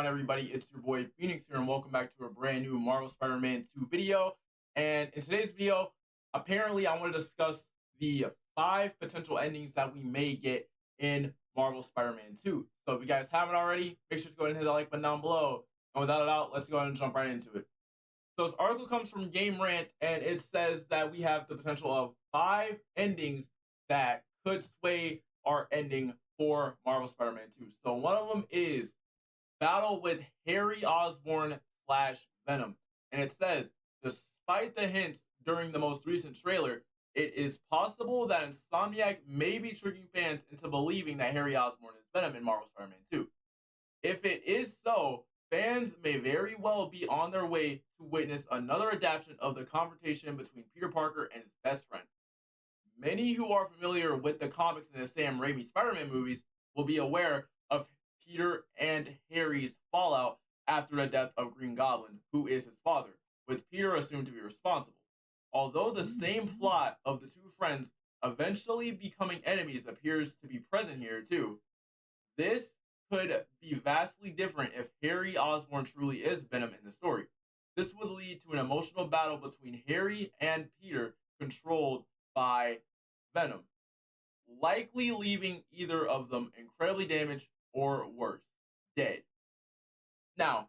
On everybody, it's your boy Phoenix here, and welcome back to a brand new Marvel Spider-Man 2 video. And in today's video, apparently I want to discuss the 5 potential endings that we may get in Marvel Spider-Man 2. So if you guys haven't already, make sure to go ahead and hit the like button down below. And without a doubt, let's go ahead and jump right into it. So this article comes from Game Rant, and it says that we have the potential of 5 endings that could sway our ending for Marvel Spider-Man 2. So one of them is battle with Harry Osborne slash Venom. And it says, despite the hints during the most recent trailer, it is possible that Insomniac may be tricking fans into believing that Harry Osborne is Venom in Marvel Spider-Man 2. If it is so, fans may very well be on their way to witness another adaptation of the confrontation between Peter Parker and his best friend. Many who are familiar with the comics and the Sam Raimi Spider-Man movies will be aware of Peter and Harry's fallout after the death of Green Goblin, who is his father, with Peter assumed to be responsible. Although the same plot of the two friends eventually becoming enemies appears to be present here too, this could be vastly different if Harry Osborn truly is Venom in the story. This would lead to an emotional battle between Harry and Peter controlled by Venom, likely leaving either of them incredibly damaged or worse, dead. Now,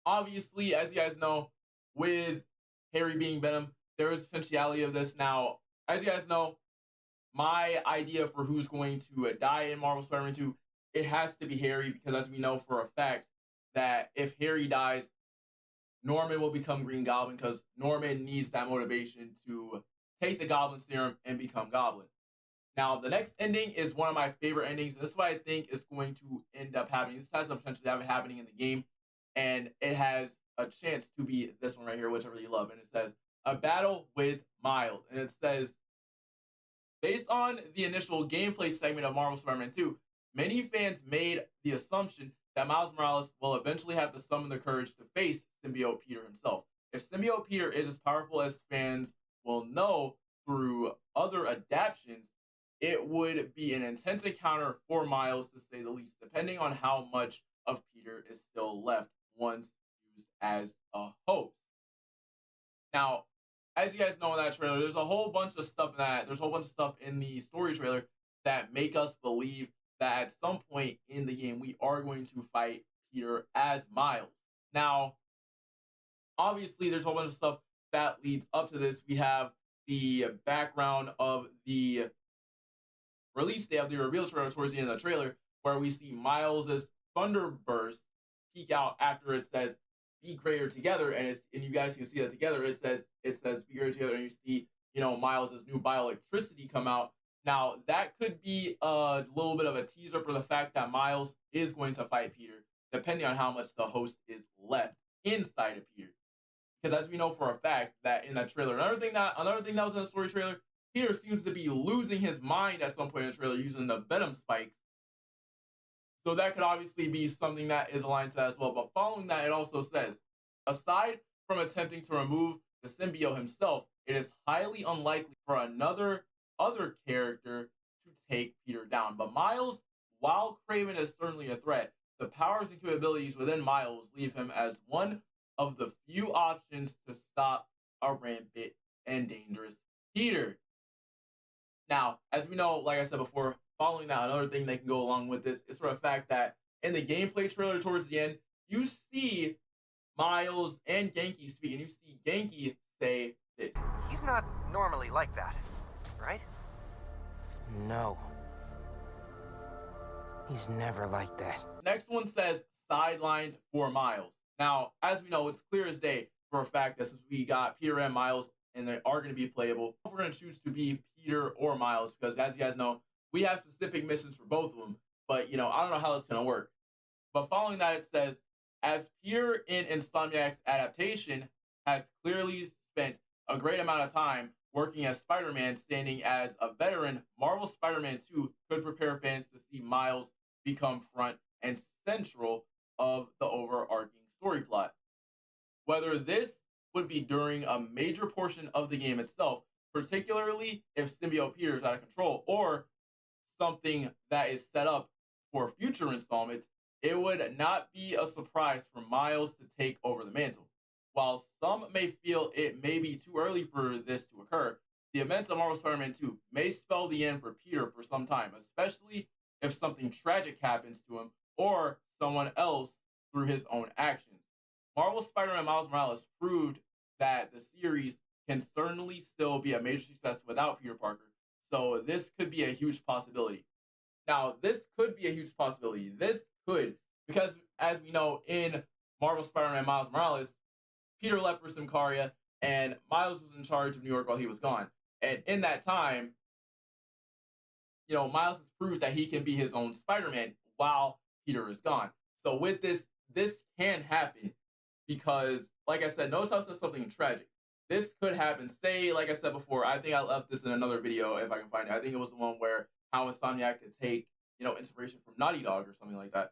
obviously, as you guys know, with Harry being Venom, there is potentiality of this. Now, as you guys know, my idea for who's going to die in Marvel Spider-Man 2, it has to be Harry, because as we know for a fact that if Harry dies, Norman will become Green Goblin, because Norman needs that motivation to take the Goblin Serum and become Goblin. Now, the next ending is one of my favorite endings. This is what I think is going to end up happening. This has the potential to have it happening in the game, and it has a chance to be this one right here, which I really love. And it says, a battle with Miles. And it says, based on the initial gameplay segment of Marvel Spider-Man 2, many fans made the assumption that Miles Morales will eventually have to summon the courage to face Symbiote Peter himself. If Symbiote Peter is as powerful as fans will know through other adaptations, it would be an intense encounter for Miles, to say the least, depending on how much of Peter is still left once used as a host. Now, as you guys know in that trailer, there's a whole bunch of stuff in that. There's a whole bunch of stuff in the story trailer that make us believe that at some point in the game, we are going to fight Peter as Miles. Now, obviously, there's a whole bunch of stuff that leads up to this. We have the background of the release day of the reveal trailer towards the end of the trailer, where we see Miles's Thunderburst peek out after it says "Be Greater Together," and you guys can see that together. It says "Be Greater Together," and you see Miles's new bioelectricity come out. Now that could be a little bit of a teaser for the fact that Miles is going to fight Peter, depending on how much the host is left inside of Peter. Because as we know for a fact that in that trailer, another thing that was in the story trailer, Peter seems to be losing his mind at some point in the trailer using the Venom spikes. So that could obviously be something that is aligned to that as well. But following that, it also says, aside from attempting to remove the symbiote himself, it is highly unlikely for other character to take Peter down. But Miles, while Kraven is certainly a threat, the powers and capabilities within Miles leave him as one of the few options to stop a rampant and dangerous Peter. Now, as we know, like I said before, following that, another thing that can go along with this is for the fact that in the gameplay trailer towards the end, you see Miles and Genki speak, and you see Genki say this. He's not normally like that, right? No. He's never like that. Next one says sidelined for Miles. Now, as we know, it's clear as day for a fact that since we got Peter and Miles and they are going to be playable, we're going to choose to be Peter or Miles, because as you guys know, we have specific missions for both of them, but I don't know how it's going to work. But following that, it says, as Peter in Insomniac's adaptation has clearly spent a great amount of time working as Spider-Man, standing as a veteran, Marvel Spider-Man 2 could prepare fans to see Miles become front and central of the overarching story plot. Whether this would be during a major portion of the game itself, particularly if Symbiote Peter is out of control, or something that is set up for future installments, it would not be a surprise for Miles to take over the mantle. While some may feel it may be too early for this to occur, the events of Marvel Spider-Man 2 may spell the end for Peter for some time, especially if something tragic happens to him or someone else through his own actions. Marvel Spider-Man Miles Morales proved that the series can certainly still be a major success without Peter Parker, so this could be a huge possibility. Now, this could be a huge possibility. This could, because as we know in Marvel Spider-Man Miles Morales, Peter left for Symkaria, and Miles was in charge of New York while he was gone. And in that time, Miles has proved that he can be his own Spider-Man while Peter is gone. So with this can happen because, like I said, notice how I said something tragic. This could happen. Say, like I said before, I think I left this in another video if I can find it. I think it was the one where how Insomniac could take, inspiration from Naughty Dog or something like that.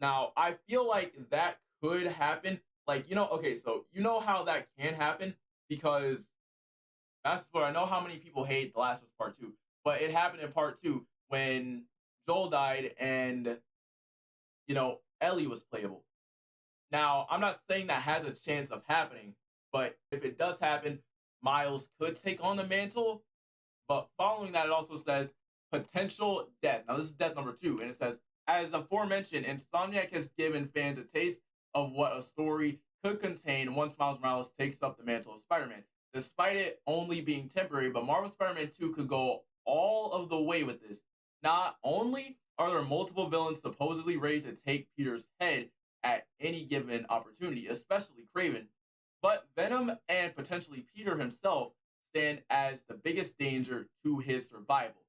Now, I feel like that could happen. Like, okay, so you know how that can happen because that's what I know how many people hate The Last of Us Part 2. But it happened in Part 2 when Joel died and, Ellie was playable. Now, I'm not saying that has a chance of happening, but if it does happen, Miles could take on the mantle. But following that, it also says potential death. Now, this is death number 2, and it says, as aforementioned, Insomniac has given fans a taste of what a story could contain once Miles Morales takes up the mantle of Spider-Man. Despite it only being temporary, but Marvel Spider-Man 2 could go all of the way with this. Not only are there multiple villains supposedly ready to take Peter's head at any given opportunity, especially Kraven, but Venom and potentially Peter himself stand as the biggest danger to his survival.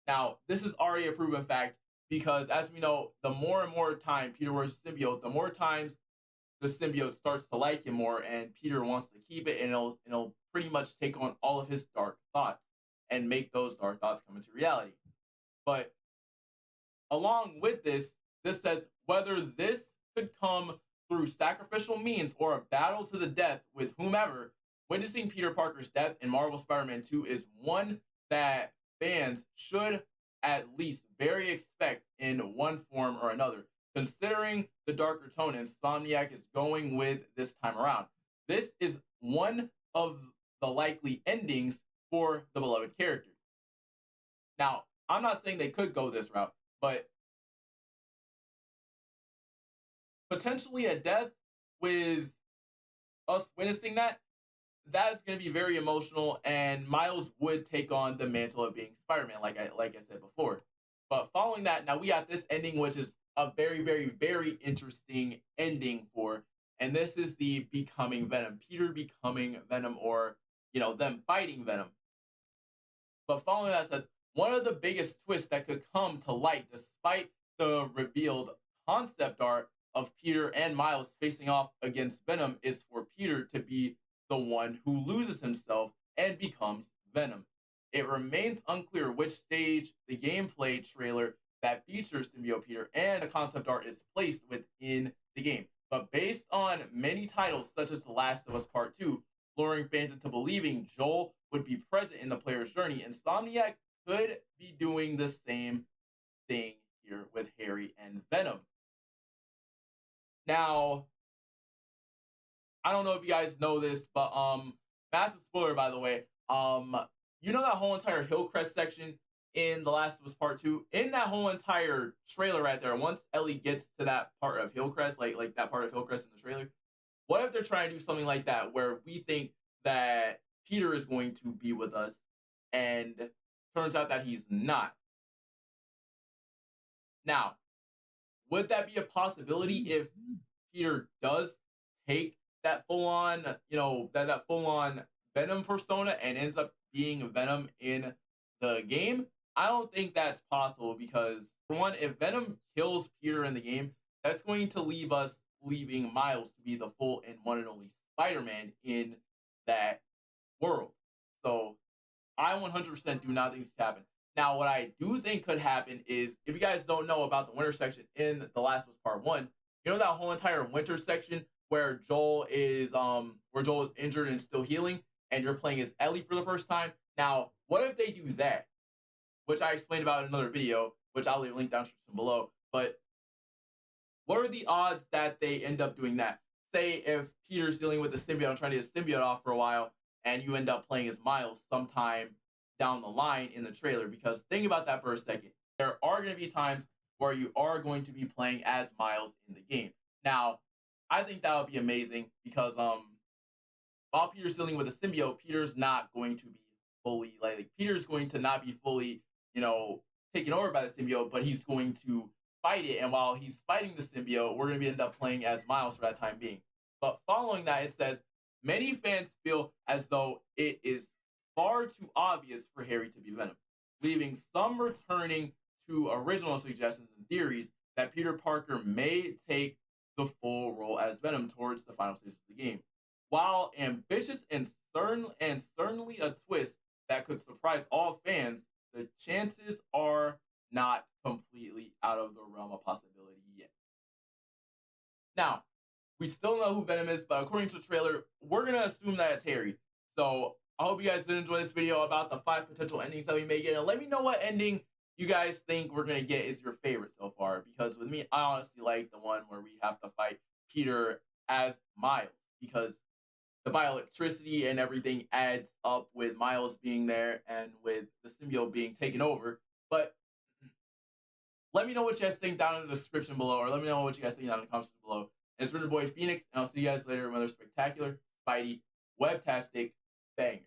Now, this is already a proven fact because, as we know, the more and more time Peter wears a symbiote, the more times the symbiote starts to like him more, and Peter wants to keep it, and it'll pretty much take on all of his dark thoughts and make those dark thoughts come into reality. But along with this says whether this could come through sacrificial means or a battle to the death with whomever, witnessing Peter Parker's death in Marvel Spider-Man 2 is one that fans should at least very expect in one form or another, considering the darker tone Insomniac is going with this time around. This is one of the likely endings for the beloved character. Now, I'm not saying they could go this route, but potentially a death with us witnessing that is going to be very emotional, and Miles would take on the mantle of being Spider-Man, like I said before. But following that, now we got this ending, which is a very, very, very interesting ending for, and this is the becoming Venom, Peter becoming Venom, or them fighting Venom. But following that says one of the biggest twists that could come to light, despite the revealed concept art of Peter and Miles facing off against Venom, is for Peter to be the one who loses himself and becomes Venom. It remains unclear which stage the gameplay trailer that features Symbiote Peter and a concept art is placed within the game. But based on many titles such as The Last of Us Part 2, luring fans into believing Joel would be present in the player's journey, Insomniac could be doing the same thing here with Harry and Venom. Now, I don't know if you guys know this, but massive spoiler by the way, you know that whole entire Hillcrest section in The Last of Us Part 2? In that whole entire trailer right there, once Ellie gets to that part of Hillcrest, like that part of Hillcrest in the trailer, what if they're trying to do something like that where we think that Peter is going to be with us and turns out that he's not? Now, would that be a possibility if Peter does take that full-on, that full-on Venom persona and ends up being Venom in the game? I don't think that's possible because, for one, if Venom kills Peter in the game, that's going to leave us leaving Miles to be the full and one and only Spider-Man in that world. So I 100% do not think this could happen. Now, what I do think could happen is, if you guys don't know about the winter section in The Last of Us Part 1, you know that whole entire winter section where Joel is injured and still healing, and you're playing as Ellie for the first time? Now, what if they do that? Which I explained about in another video, which I'll leave a link down below. But what are the odds that they end up doing that? Say if Peter's dealing with the symbiote and trying to get the symbiote off for a while, and you end up playing as Miles sometime down the line in the trailer. Because think about that for a second. There are going to be times where you are going to be playing as Miles in the game. Now, I think that would be amazing because while Peter's dealing with a symbiote, Peter's not going to be fully like Peter's going to not be fully, taken over by the symbiote, but he's going to fight it. And while he's fighting the symbiote, we're going to end up playing as Miles for that time being. But following that, it says many fans feel as though it is far too obvious for Harry to be Venom, leaving some returning to original suggestions and theories that Peter Parker may take the full role as Venom towards the final stages of the game. While ambitious and certainly a twist that could surprise all fans, the chances are not completely out of the realm of possibility yet. Now, we still know who Venom is, but according to the trailer, we're going to assume that it's Harry. So I hope you guys did enjoy this video about the 5 potential endings that we may get. And let me know what ending you guys think we're going to get is your favorite so far. Because with me, I honestly like the one where we have to fight Peter as Miles. Because the bioelectricity and everything adds up with Miles being there and with the symbiote being taken over. But let me know what you guys think down in the description below, or let me know what you guys think down in the comments below. And it's been your boy Phoenix, and I'll see you guys later with another spectacular, Spidey, webtastic banger.